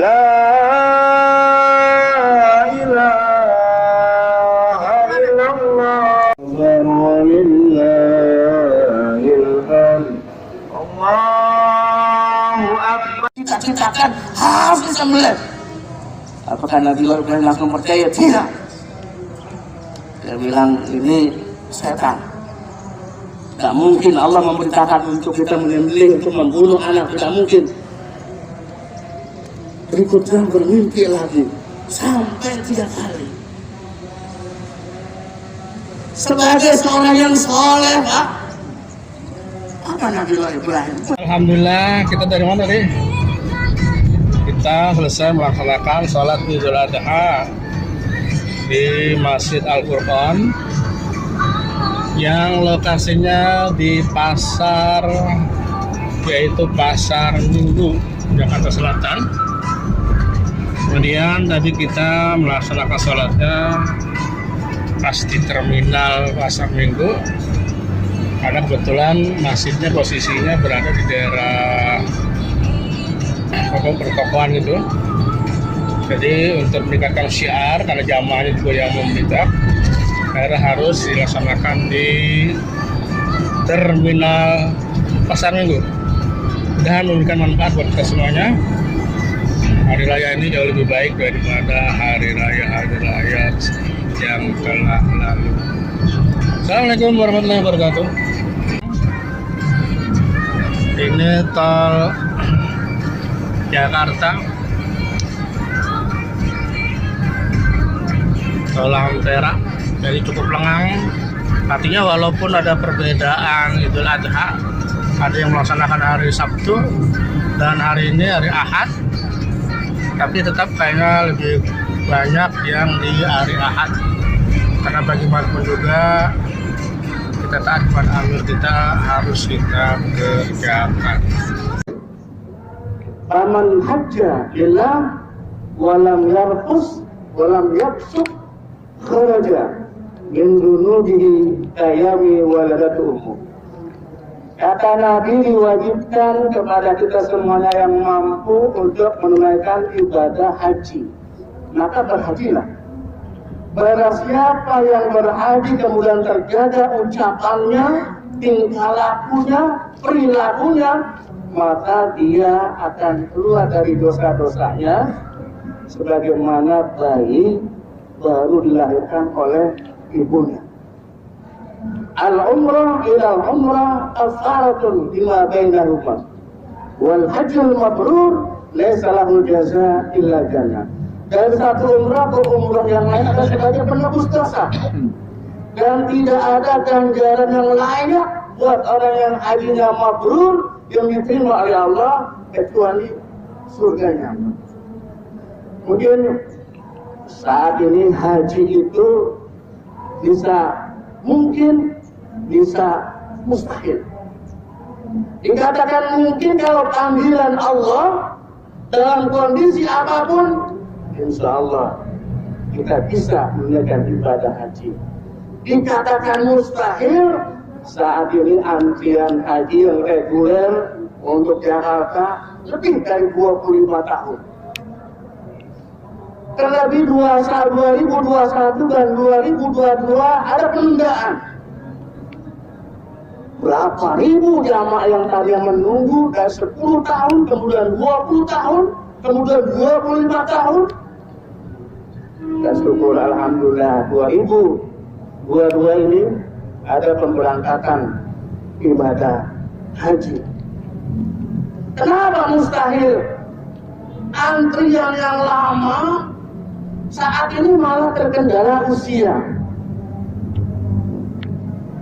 La ilaha illallah walillahilhamd. Allahu Akbar. Cita-citakan harus disembelih. Apakah Nabi Ibrahim langsung percaya? Tidak. Dia bilang ini setan. Tidak mungkin Allah memerintahkan untuk kita menyembelih, untuk membunuh anak. Tidak mungkin. Berikutnya bermimpi lagi sampai 3 kali. Sebagai seorang yang soleh, Pak, apa Nabi Ibrahim? Alhamdulillah, kita dari mana nih? Kita selesai melaksanakan sholat Idul Adha di Masjid Al-Qur'an yang lokasinya di pasar, yaitu Pasar Minggu, Jakarta Selatan. Kemudian tadi kita melaksanakan sholatnya pas di terminal Pasar Minggu, karena kebetulan masjidnya posisinya berada di daerah pertokoan gitu. Jadi untuk meningkatkan syiar, karena jamaahnya juga yang membludak, akhirnya harus dilaksanakan di terminal Pasar Minggu dan memberikan manfaat buat kita semuanya. Hari raya ini jauh lebih baik daripada hari raya yang telah lalu. Assalamualaikum warahmatullahi wabarakatuh. Ini tol Jakarta, tol Ampera, jadi cukup lengang. Artinya walaupun ada perbedaan Idul Adha, ada yang melaksanakan hari Sabtu dan hari ini hari Ahad, tapi tetap kayaknya lebih banyak yang di hari Ahad, karena bagaimanapun juga kita taat kepada amir kita, harus kita kerjakan. Faman hajja lillah walam yarfus walam yafsuk kharaja min dunubihi kayami waladatu ummu. Kata Nabi, diwajibkan kepada kita semuanya yang mampu untuk menunaikan ibadah haji, maka berhajilah. Barang siapa yang berhaji kemudian terjaga ucapannya, tingkah lakunya, perilakunya, maka dia akan keluar dari dosa-dosanya sebagaimana bayi baru dilahirkan oleh ibunya. Al-umrah ila al-umrah kafaratun lima bainahuma wal hajjul mabrur laisa lahu jazaa illa jannah. Dari satu umrah ke umrah yang lain ada sebagai penebus dosa, dan tidak ada ganjaran yang lainnya buat orang yang hajinya mabrur yang diterima oleh Allah kecuali surganya. Kemudian saat ini haji itu bisa mungkin, bisa mustahil. Dikatakan mungkin kalau panggilan Allah dalam kondisi apapun, insya Allah kita bisa menunaikan ibadah haji. Dikatakan mustahil, saat ini antrian haji yang reguler untuk Jakarta lebih dari 25 tahun. Terlebih 2021 dan 2022 ada penundaan. Berapa ribu jamaah yang tadinya menunggu dari 10 tahun, kemudian 20 tahun, kemudian 25 tahun. Dan syukur alhamdulillah 2022 ini ada pemberangkatan ibadah haji. Kenapa mustahil? Antrian yang lama saat ini malah terkendala usia.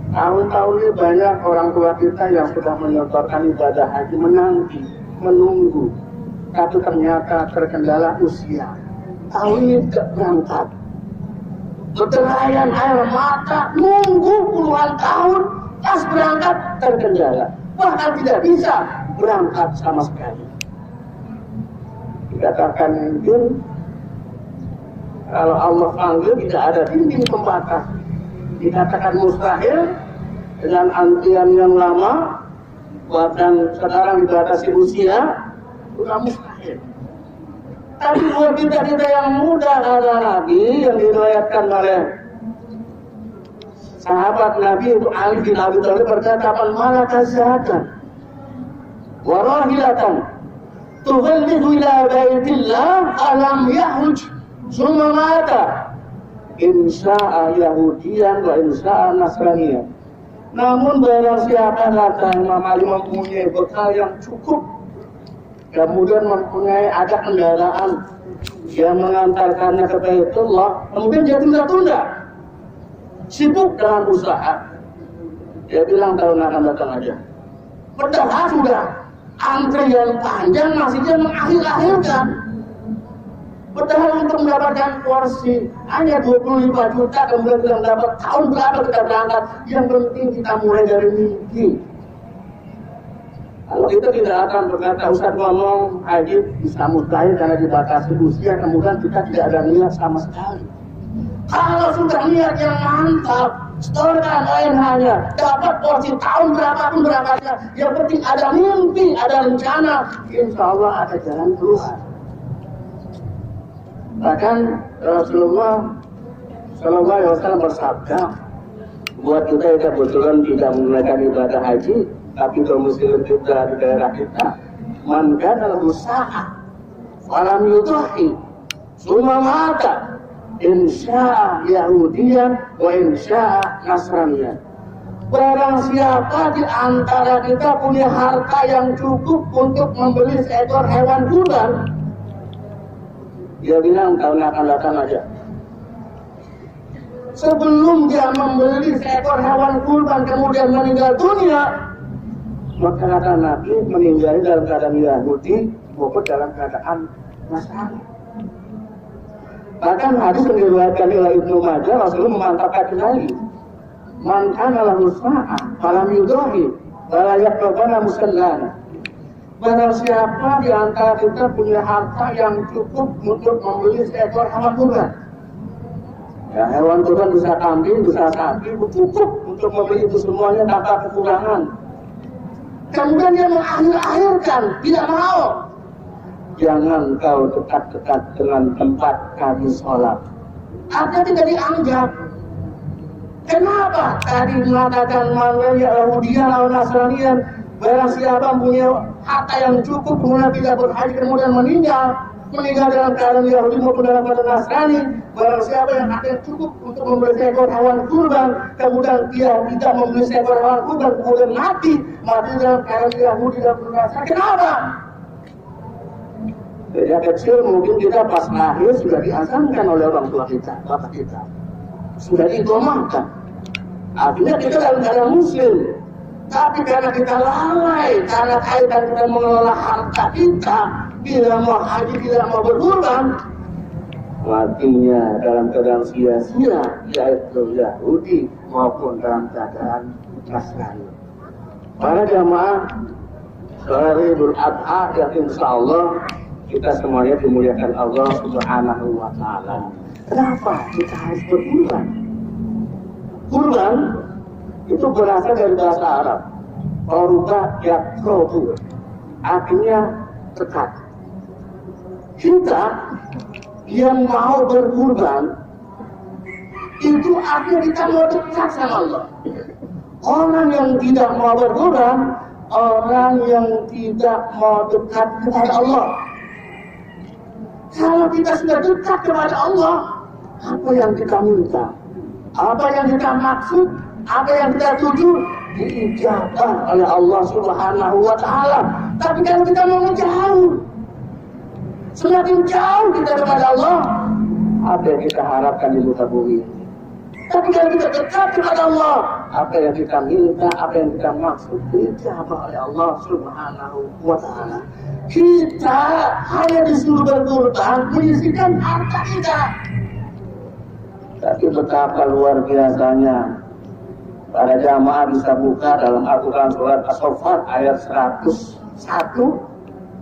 Tahun-tahun ini banyak orang tua kita yang sudah menyodorkan ibadah haji, menanti, menunggu, tapi ternyata terkendala usia. Tahun ini tidak berangkat. Bertelayan air mata, nunggu puluhan tahun, pas berangkat terkendala. Bahkan tidak bisa berangkat sama sekali. Dikatakan mungkin kalau Allah panggil tidak ada dinding pembatas. Dikatakan mustahil dengan antrian yang lama, bahkan sekarang dibatasi usia, sudah mustahil. Tapi buat kita yang muda kata Nabi yang diriwayatkan oleh sahabat Nabi itu Ali bin Abi Thalib berkata, "Malaka zatan wa rahilatan tuballighu ila baitillah alam yahruj summa mata insya'a Yahudiyan wa insya'a Nasraniyan." Namun barang siapa kata Imam Ali mempunyai bekal yang cukup, kemudian mempunyai ada kendaraan yang mengantarkannya ke Baitullah, kemudian dia tunda-tunda, sibuk dengan usaha, dia bilang tahun akan datang aja. Padahal sudah antrian panjang, masih dia mengakhir-akhirkan. Padahal untuk mendapatkan porsi hanya 25 juta, kemudian kita dapat tahun berapa kita berangkat. Yang penting kita mulai dari mimpi. Kalau kita tidak akan berkata, Ustaz ngomong haji bisa mustahil karena dibatasi usia, kemudian kita tidak ada niat sama sekali. Kalau sudah niat yang mantap, setorkan lain hanya dapat porsi tahun berapapun berangkatnya, yang penting ada mimpi, ada rencana, insya Allah ada jalan keluar. Bahkan Rasulullah Sallallahu Alaihi Wasallam bersabda, buat kita yang kebetulan tidak menunaikan ibadah haji, tapi kaum muslim juga di daerah kita, man kana lahu sa'a falam yudhi summa mata insya'a Yahudiyan wa insya'a Nasraniyan. Barang siapa di antara kita punya harta yang cukup untuk membeli seekor hewan kurban, dia bilang tahun akan datang aja. Sebelum dia membeli seekor hewan kurban kemudian meninggal dunia, maka kata Nabi meninggal dalam keadaan Yahudi maupun dalam keadaan Nasrani. Bahkan hadis yang diriwayatkan oleh Ibnu Majah, Rasulullah memantapkan kembali, man kana lahu sa'a falam yudhi wala yaqrabana musallana. Barang siapa di antara kita punya harta yang cukup untuk membeli seekor hewan kurban, ya, hewan kurban bisa kambing, bisa sapi, cukup untuk membeli itu semuanya tanpa kekurangan. Kemudian dia mengakhir-akhirkan, tidak mau. Jangan kau dekat-dekat dengan tempat kami sholat. Artinya tidak dianggap. Kenapa? Tadi mengatakan man Yahudiyan atau Nasraniyan, barang siapa punya harta yang cukup kemudian tidak berhaji kemudian meninggal dalam keadaan Yahudi maupun dalam keadaan Nasrani, barang siapa yang harta yang cukup untuk membeli seekor hewan kurban kemudian dia tidak membeli seekor hewan kurban kemudian mati dalam keadaan Yahudi dan Nasrani. Kenapa? Sejak kecil mungkin kita pas lahir sudah diazankan oleh orang tua kita, bapak kita, sudah diiqamahkan. Artinya kita dalam keadaan muslim. Tapi karena kita lalai, karena kaitan kita mengelola harta kita, tidak mau haji, tidak mau berkurban, matinya dalam keadaan sia-sia, yaitu Yahudi maupun dalam keadaan Nasrani. Para jamaah sholat Idul Adha yang insya Allah kita semuanya dimuliakan Allah Subhanahu wa Ta'ala. Kenapa kita harus berkurban? Kurban itu berasal dari bahasa Arab, Qaruba yaqrubu, artinya dekat. Kita yang mau berkurban itu artinya kita mau dekat sama Allah. Orang yang tidak mau berkurban, orang yang tidak mau dekat kepada Allah. Kalau kita sudah dekat kepada Allah, apa yang kita minta, apa yang kita maksud, apa yang kita tuju diijabah oleh Allah Subhanahu wa Ta'ala. Tapi kalau kita mau menjauh, semakin jauh kita kepada Allah, apa yang kita harapkan di muka bumi. Tapi kalau kita dekat kepada Allah, apa yang kita minta, apa yang kita maksud diijabah oleh Allah Subhanahu wa Ta'ala. Kita hanya disuruh berkorban menyisihkan harta kita. Tapi betapa luar biasanya para jamaah bisa buka dalam Al-Quran surat As-Saffat ayat 101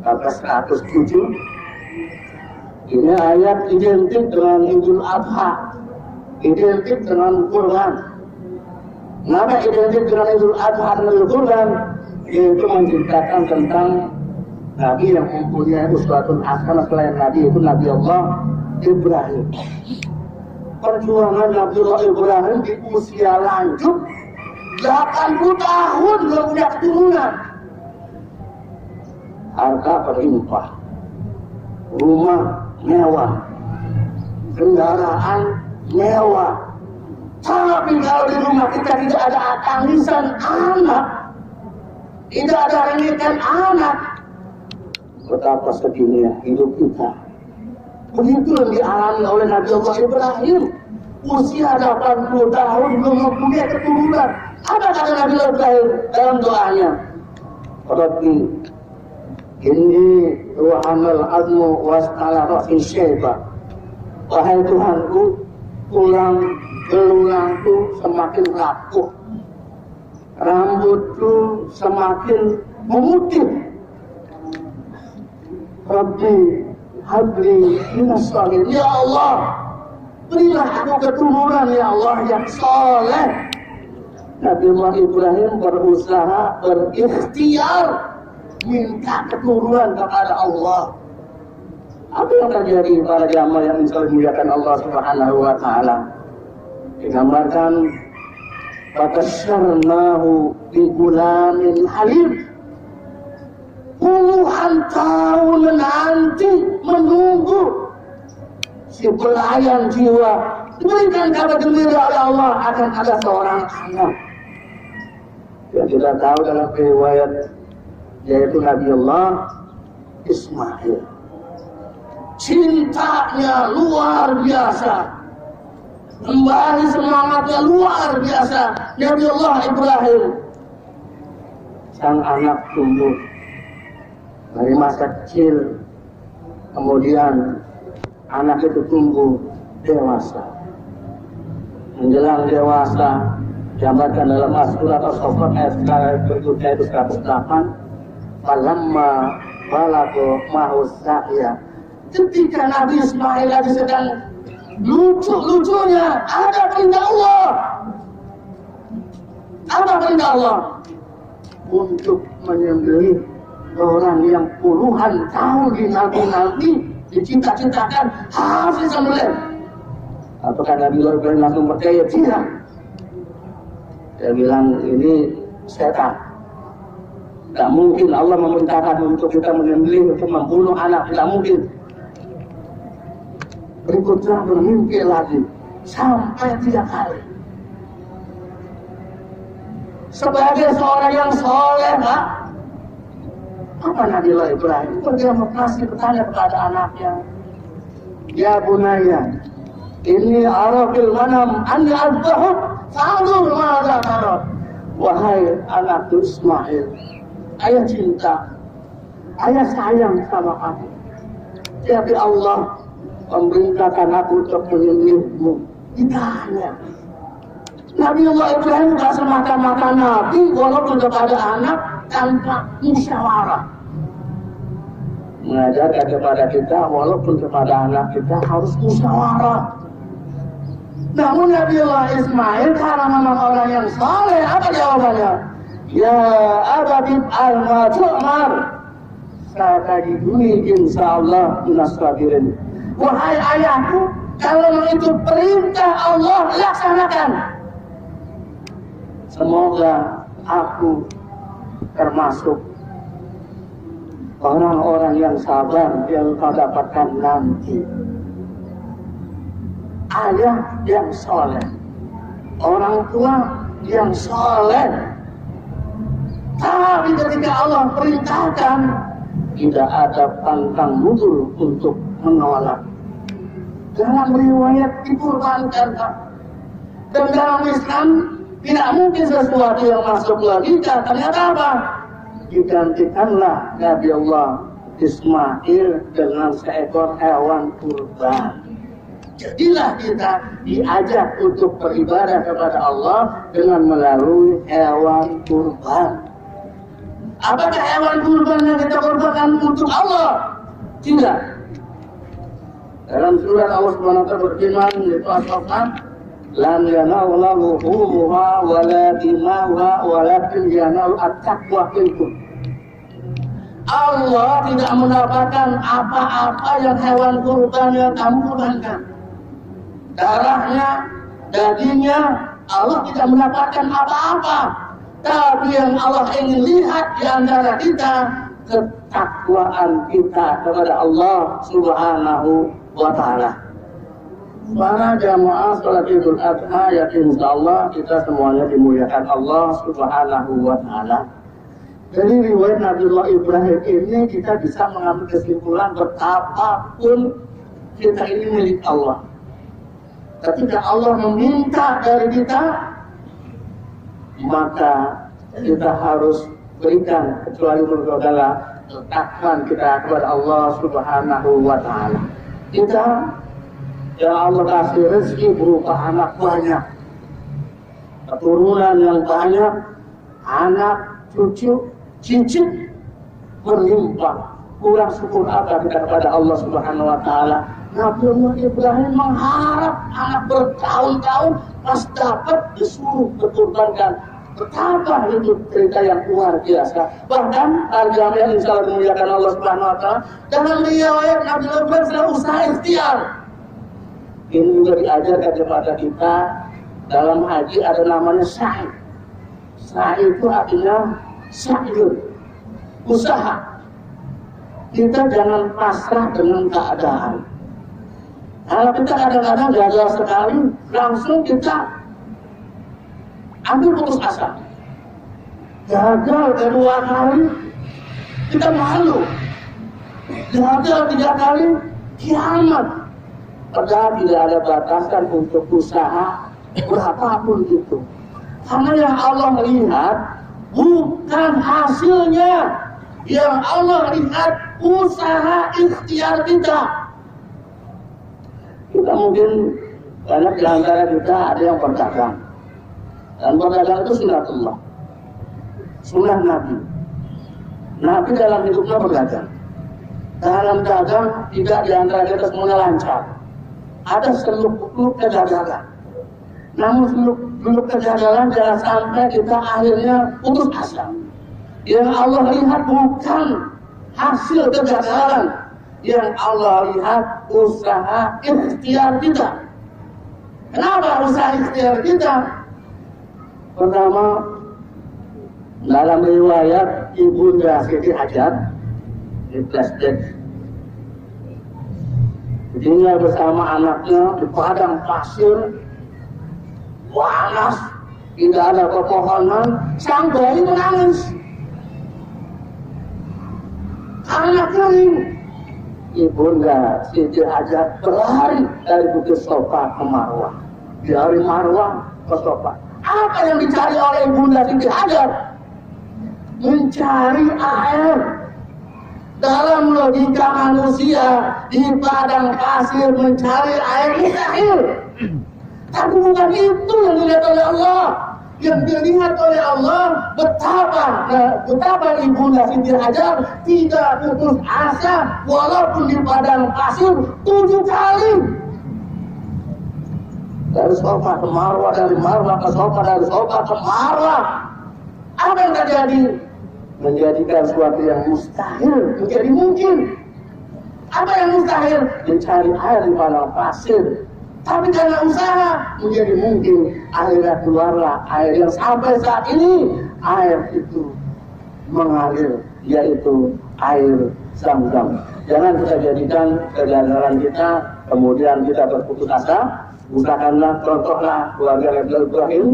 sampai 107. Ini ayat identik dengan Idul Adha, identik dengan kurban. Kenapa identik dengan Idul Adha dan Idul Kurban? Yaitu menceritakan tentang Nabi yang mempunyai uswatun hasanah selain Nabi itu Nabi Allah Ibrahim. Perjuangan Nabi Allah Ibrahim di usia lanjut 80 tahun belum punya keturunan. Harta berlimpah, rumah mewah, kendaraan mewah. Tapi kalau di rumah kita tidak ada tangisan anak, tidak ada rengitan anak, betapa sedihnya hidup kita. Begitu yang dialami oleh Nabi Allah Ibrahim. Usia 80 tahun belum mempunyai keturunan. Apa kata Nabi Allah Ibrahim dalam doanya? Rabbi inni ruhamal azmu wastala ra'si syaiba. Wahai Tuhanku, tulang belulangku semakin rapuh, rambutku semakin memutih. Rabbi habli minas shalihin. Ya Allah, berilah aku keturunan ya Allah yang soleh. Nabi Allah Ibrahim berusaha, berikhtiar minta keturunan kepada Allah. Apa yang terjadi para jamaah yang dimuliakan Allah Subhanahu wa taala? Digambarkan fatasyarnahu bi gulamin halim. Puluhan tahun menanti, menunggu si pelayan jiwa diberikan kabar gembira oleh Allah akan ada seorang anak yang kita tahu dalam riwayat, yaitu Nabi Allah Ismail. Cintanya luar biasa, kembali semangatnya luar biasa. Nabi Allah Ibrahim, sang anak tumbuh dari masa kecil, kemudian anak itu tumbuh dewasa. Menjelang dewasa, digambarkan dalam As-Surat As-Saffat ayat berikutnya itu 108. Falamma balagha ma'hu sa'ya. Ketika Nabi Ismail lagi sedang lucu-lucunya, ada perintah Allah. Apa perintah Allah? Untuk menyembelih orang yang puluhan tahun dinanti-nanti, dicita-citakan harus disembelih. Apakah Nabi Ibrahim langsung percaya? Tidak. Dia bilang ini setan. Tidak mungkin Allah memerintahkan untuk kita menyembelih, untuk membunuh anak. Tidak mungkin. Berikutnya bermimpi lagi sampai 3 kali. Sebagai seorang yang soleh, apa Nabi Ibrahim? Dia masih bertanya kepada anaknya, ya bunaya, ini arafil manam anni azbahuk fa'anzur ma'adha tarah. Wahai anakku Ismail, ayah cinta, ayah sayang sama kamu. Tapi Allah memerintahkan aku untuk menyembelihmu. Ditanya. Nabi Allah Ibrahim bukan semata-mata Nabi, walaupun kepada anak tanpa musyawarah. Mengajarkan kepada kita, walaupun kepada anak kita harus musyawarah. Namun Nabi Allah Ismail karena memang orang yang saleh, apa jawabannya? Ya abadi al-matu'mar, satajiduni insyaallah minas sabirin. Wahai ayahku, kalau itu perintah Allah, laksanakan. Semoga aku termasuk orang-orang yang sabar yang kau dapatkan nanti. Ayah yang soleh, orang tua yang soleh. Tapi ketika Allah perintahkan, tidak ada pantang mundur untuk menolak. Dalam riwayat dikurbankan. Dan dalam Islam tidak mungkin sesuatu yang masuk logika. Ternyata apa? Digantikanlah Nabi Allah Ismail dengan seekor hewan kurban. Jadilah kita diajak untuk beribadah kepada Allah dengan melalui hewan kurban. Apakah hewan kurban yang kita korbankan untuk Allah? Tidak. Dalam surat Allah Subhanahu wa taala berfirman di Al-Qur'an, "Lam yanallahu luhumuha wa la dima'uha walakin yanalu at-taqwa minkum." Allah tidak mendapatkan apa-apa yang hewan kurban yang kamu kurbankan. Darahnya, dagingnya, Allah tidak mendapatkan apa-apa. Tapi yang Allah ingin lihat di antara kita, ketakwaan kita kepada Allah Subhanahu wa Ta'ala. Para jamaah sholat Idul Adha, yakin insyaallah kita semuanya dimuliakan Allah Subhanahu wa Ta'ala. Dari riwayat Nabiullah Ibrahim ini kita bisa mengambil kesimpulan betapapun kita ini milik Allah. Ketika Allah meminta dari kita, maka kita harus berikan, kecuali adalah ketakwaan kita kepada Allah Subhanahu wa Ta'ala. Kita yang Allah kasih rezeki berupa anak banyak, keturunan yang banyak, anak, cucu, cicit berlimpah. Kurang syukur apa kita kepada Allah Subhanahu wa Ta'ala? Nabiullah Ibrahim mengharap anak bertahun-tahun, pas dapat disuruh berkorbankan. Betapa itu cerita yang luar biasa. Bahkan harga yang insyaallah dimuliakan Allah Subhanahu wa Ta'ala, dalam riwayat Nabiullah Ibrahim sudah usaha ikhtiar. Ini juga diajarkan kepada kita. Dalam haji ada namanya sa'i. Sa'i itu artinya sa'yun, usaha. Kita jangan pasrah dengan keadaan. Kalau kita kadang-kadang gagal sekali, langsung kita ambil putus asa. Gagal kedua kali, kita malu. Gagal 3 kali, kiamat. Padahal tidak ada batasan untuk usaha berapapun itu. Karena yang Allah lihat bukan hasilnya, yang Allah lihat usaha ikhtiar kita. Kita mungkin banyak di antara kita ada yang berdagang, dan berdagang itu sunnatullah, sunnah Nabi. Nabi dalam hidupnya berdagang. Dalam dagang tidak di antara kita semuanya lancar. Ada seluk-beluk kegagalan. Namun seluk-beluk kegagalan jangan sampai kita akhirnya putus asa. Yang Allah lihat bukan hasil kegagalan, yang Allah lihat usaha ikhtiar kita. Kenapa usaha ikhtiar kita? Pertama, dalam riwayat Ibunda Siti Hajar di flashback, tinggal bersama anaknya di padang pasir, panas, tidak ada pepohonan, sang bayi menangis. Anak kering. Ibunda Siti Hajar berlari dari Bukit Sofa ke Marwah, dari Marwah ke Sofa. Apa yang dicari oleh Ibunda Siti Hajar? Mencari air. Dalam logika manusia, di padang pasir mencari air mustahil. Tapi bukan itu yang dilihat oleh Allah. Yang dilihat oleh Allah betapa Ibunda Siti Hajar tidak putus asa walaupun di padang pasir 7 kali. Dari Sofa ke Marwah, dari Marwah ke Sofa, dari Sofa ke Marwah. Apa yang terjadi? Menjadikan sesuatu yang mustahil menjadi mungkin. Apa yang mustahil? Mencari air di padang pasir. Tapi karena usaha menjadi mungkin. Akhirnya keluarlah air yang sampai saat ini air itu mengalir, yaitu air Zam-Zam. Jangan kita jadikan kegagalan kita kemudian kita berputus asa. Usahakanlah, contohlah keluarga Nabiullah Ibrahim,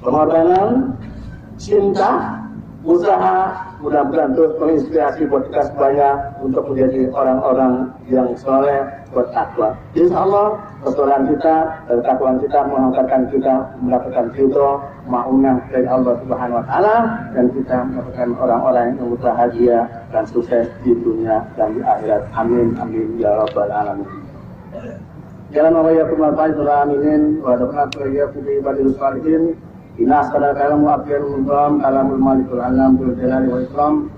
pengorbanan, cinta, usaha, mudah-mudahan terus menginspirasi buat kita semuanya untuk menjadi orang-orang yang soleh, bertakwa. Insyaallah kesolehan kita dan ketakwaan kita menghantarkan kita mendapatkan ridho, ma'unah dari Allah Subhanahu wa Ta'ala, dan kita mendapatkan orang-orang yang bahagia dan sukses di dunia dan di akhirat. Amin amin ya rabbal alamin. Jalan wa yakum al-faiz aminin wa dabna ya fi ibadil salihin. Inna sadar kalam wa afiyar munzam kalamul malikul alam bil jalali wa ikram.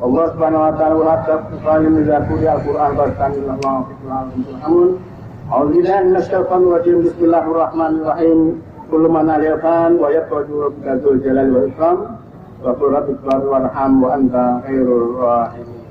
Allah Subhanahu wa Ta'ala wa hatta qalim zakuri al-Qur'an bastanillah wa fitul amun. A'udzubillahi minasyaitonir rajim. Bismillahirrahmanirrahim. Kullu man alifan wa yaqulu rabbul jalali wa ikram. wa qur rabbi ighfir warham wa anta khairur rahimin.